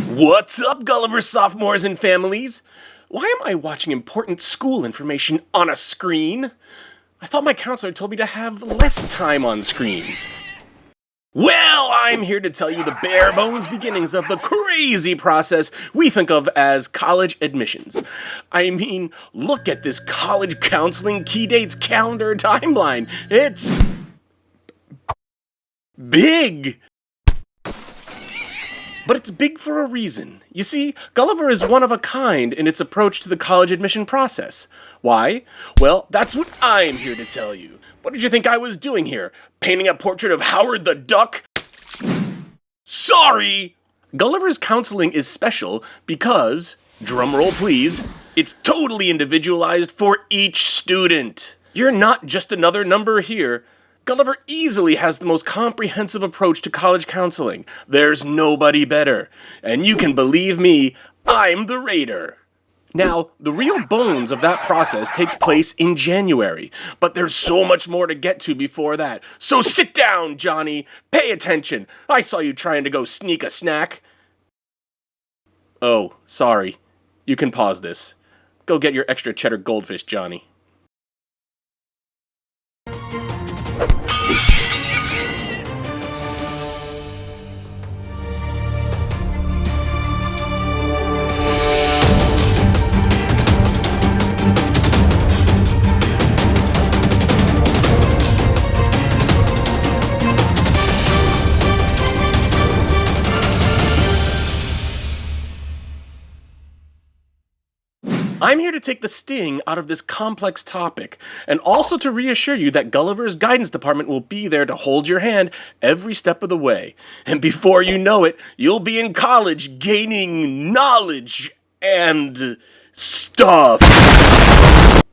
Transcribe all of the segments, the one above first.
What's up, Gulliver sophomores and families? Why am I watching important school information on a screen? I thought my counselor told me to have less time on screens. Well, I'm here to tell you the bare bones beginnings of the crazy process we think of as college admissions. I mean, look at this college counseling key dates calendar timeline. It's big. But it's big for a reason. You see, Gulliver is one of a kind in its approach to the college admission process. Why? Well, that's what I'm here to tell you. What did you think I was doing here? Painting a portrait of Howard the Duck? Sorry! Gulliver's counseling is special because, drumroll please, it's totally individualized for each student. You're not just another number here. Gulliver easily has the most comprehensive approach to college counseling. There's nobody better. And you can believe me, I'm the Raider. Now, the real bones of that process takes place in January, but there's so much more to get to before that. So sit down, Johnny. Pay attention. I saw you trying to go sneak a snack. Oh, sorry. You can pause this. Go get your extra cheddar goldfish, Johnny. I'm here to take the sting out of this complex topic, and also to reassure you that Gulliver's guidance department will be there to hold your hand every step of the way. And before you know it, you'll be in college gaining knowledge and stuff.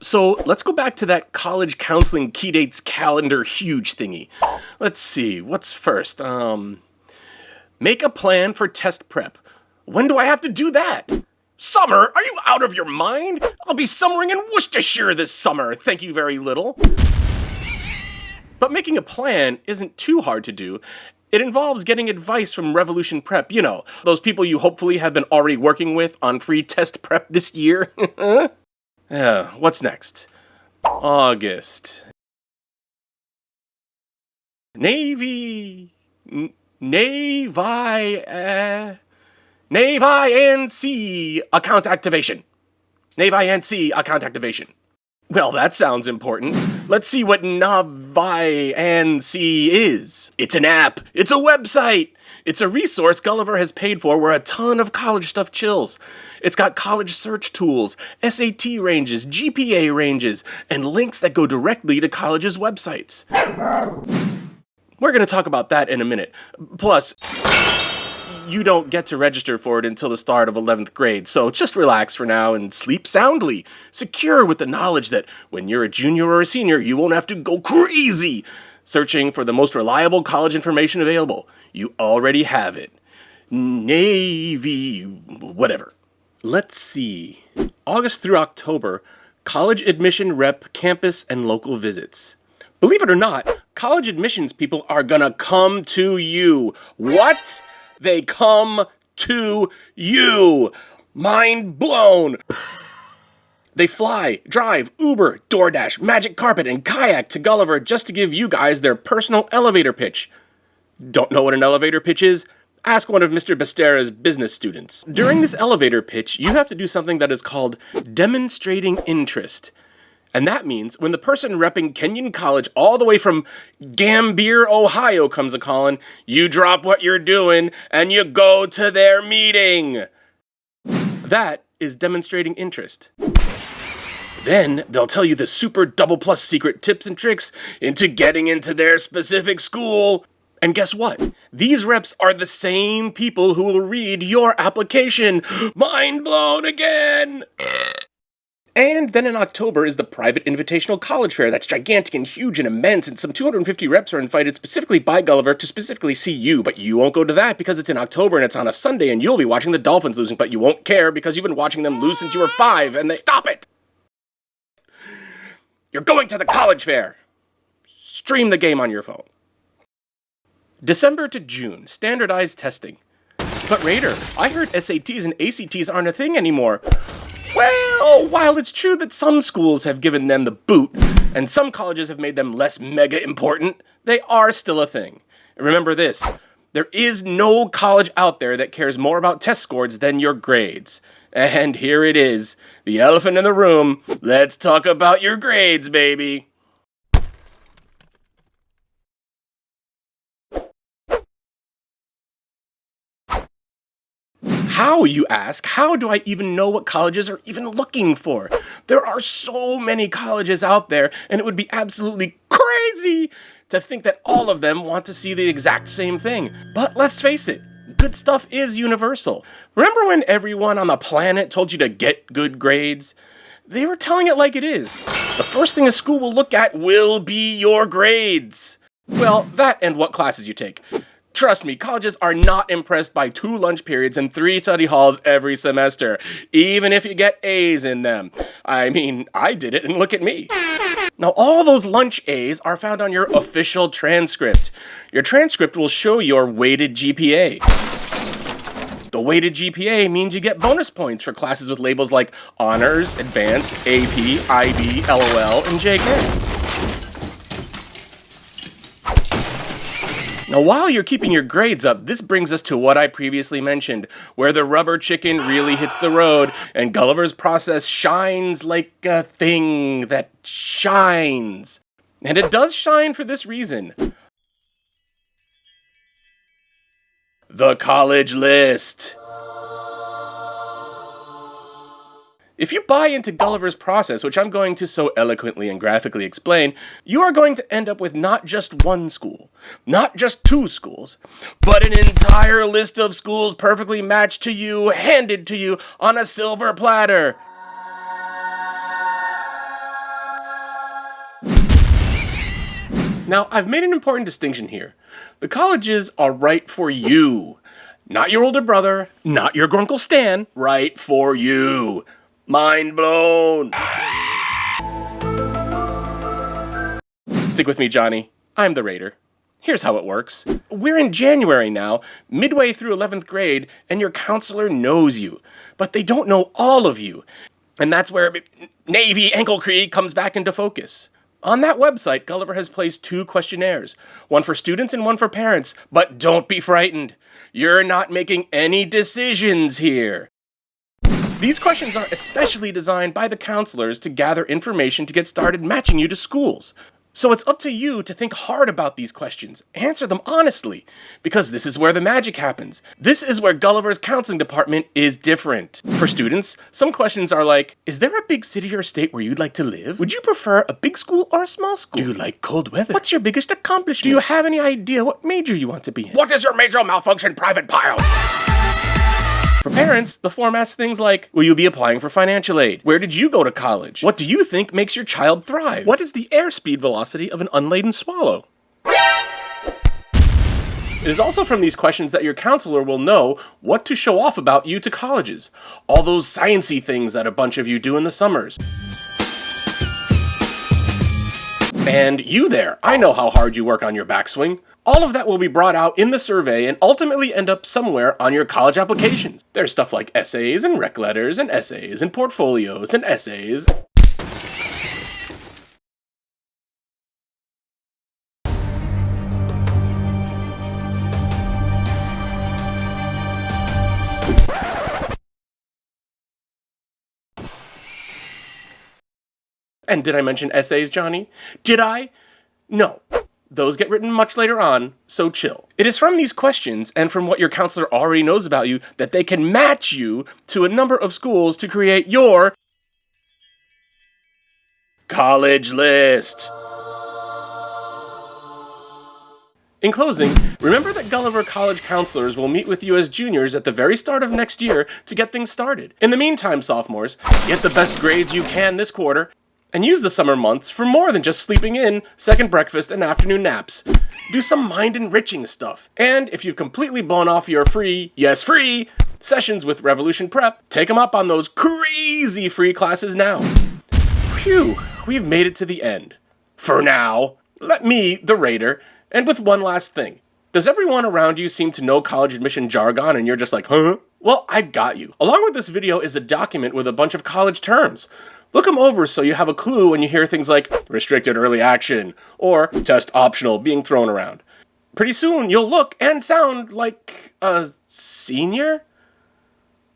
So let's go back to that college counseling key dates calendar huge thingy. Let's see, what's first? Make a plan for test prep. When do I have to do that? Summer? Are you out of your mind? I'll be summering in Worcestershire this summer, thank you very little. But making a plan isn't too hard to do. It involves getting advice from Revolution Prep. You know, those people you hopefully have been already working with on free test prep this year. What's next? August. Navy NC account activation. Navy NC account activation. Well, that sounds important. Let's see what Navy NC is. It's an app. It's a website. It's a resource Gulliver has paid for where a ton of college stuff chills. It's got college search tools, SAT ranges, GPA ranges, and links that go directly to colleges' websites. We're going to talk about that in a minute. Plus, you don't get to register for it until the start of 11th grade, so just relax for now and sleep soundly, secure with the knowledge that when you're a junior or a senior, you won't have to go crazy searching for the most reliable college information available. You already have it. Navy, whatever. Let's see. August through October, college admission rep, campus, and local visits. Believe it or not, college admissions people are gonna come to you. What? They come to you. Mind blown. They fly, drive, Uber, DoorDash, Magic Carpet, and Kayak to Gulliver just to give you guys their personal elevator pitch. Don't know what an elevator pitch is? Ask one of Mr. Bestera's business students. During this elevator pitch, you have to do something that is called demonstrating interest. And that means when the person repping Kenyon College all the way from Gambier, Ohio comes a-calling, you drop what you're doing and you go to their meeting. That is demonstrating interest. Then they'll tell you the super double plus secret tips and tricks into getting into their specific school. And guess what? These reps are the same people who will read your application. Mind blown again! And then in October is the private invitational college fair that's gigantic and huge and immense, and some 250 reps are invited specifically by Gulliver to specifically see you, but you won't go to that because it's in October and it's on a Sunday and you'll be watching the Dolphins losing, but you won't care because you've been watching them lose since you were 5 and they— Stop it! You're going to the college fair! Stream the game on your phone. December to June, standardized testing. But Raider, I heard SATs and ACTs aren't a thing anymore. Well, while it's true that some schools have given them the boot, and some colleges have made them less mega important, they are still a thing. And remember this, there is no college out there that cares more about test scores than your grades. And here it is, the elephant in the room. Let's talk about your grades, baby. How, you ask? How do I even know what colleges are even looking for? There are so many colleges out there, and it would be absolutely crazy to think that all of them want to see the exact same thing. But let's face it, good stuff is universal. Remember when everyone on the planet told you to get good grades? They were telling it like it is. The first thing a school will look at will be your grades. Well, that and what classes you take. Trust me, colleges are not impressed by 2 lunch periods and 3 study halls every semester, even if you get A's in them. I mean, I did it and look at me. Now, all those lunch A's are found on your official transcript. Your transcript will show your weighted GPA. The weighted GPA means you get bonus points for classes with labels like Honors, Advanced, AP, IB, LOL, and JK. Now, while you're keeping your grades up, this brings us to what I previously mentioned, where the rubber chicken really hits the road and Gulliver's Process shines like a thing that shines. And it does shine for this reason. The college list. If you buy into Gulliver's Process, which I'm going to so eloquently and graphically explain, you are going to end up with not just one school, not just 2 schools, but an entire list of schools perfectly matched to you, handed to you on a silver platter. Now, I've made an important distinction here. The colleges are right for you. Not your older brother, not your Grunkle Stan, right for you. Mind blown. Stick with me, Johnny. I'm the Raider. Here's how it works. We're in January now, midway through 11th grade, and your counselor knows you, but they don't know all of you. And that's where Navy Ankle Creed comes back into focus. On that website, Gulliver has placed 2 questionnaires, one for students and one for parents, but don't be frightened. You're not making any decisions here. These questions are especially designed by the counselors to gather information to get started matching you to schools. So it's up to you to think hard about these questions. Answer them honestly, because this is where the magic happens. This is where Gulliver's counseling department is different. For students, some questions are like, is there a big city or state where you'd like to live? Would you prefer a big school or a small school? Do you like cold weather? What's your biggest accomplishment? Do you have any idea what major you want to be in? What is your major malfunction, Private Pile? For parents, the form asks things like, will you be applying for financial aid? Where did you go to college? What do you think makes your child thrive? What is the airspeed velocity of an unladen swallow? It is also from these questions that your counselor will know what to show off about you to colleges. All those sciencey things that a bunch of you do in the summers. And you there, I know how hard you work on your backswing. All of that will be brought out in the survey and ultimately end up somewhere on your college applications. There's stuff like essays and rec letters and essays and portfolios and essays. And did I mention essays, Johnny? Did I? No. Those get written much later on, so chill. It is from these questions and from what your counselor already knows about you that they can match you to a number of schools to create your college list. In closing, remember that Gulliver College counselors will meet with you as juniors at the very start of next year to get things started. In the meantime, sophomores, get the best grades you can this quarter, and use the summer months for more than just sleeping in, second breakfast, and afternoon naps. Do some mind-enriching stuff. And if you've completely blown off your free, yes free, sessions with Revolution Prep, take them up on those crazy free classes now. Phew, we've made it to the end. For now, let me, the Raider, end with one last thing. Does everyone around you seem to know college admission jargon and you're just like, huh? Well, I've got you. Along with this video is a document with a bunch of college terms. Look them over so you have a clue when you hear things like restricted early action or test optional being thrown around. Pretty soon you'll look and sound like a senior?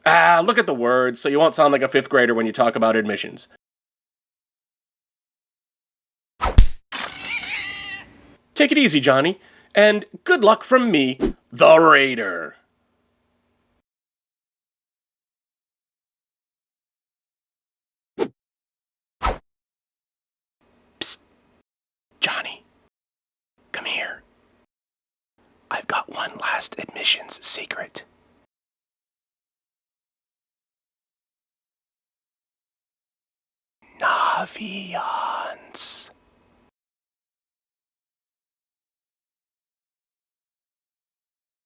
Look at the words so you won't sound like a 5th grader when you talk about admissions. Take it easy, Johnny, and good luck from me, the Raider. Psst. Johnny, come here. I've got one last admissions secret. Navia.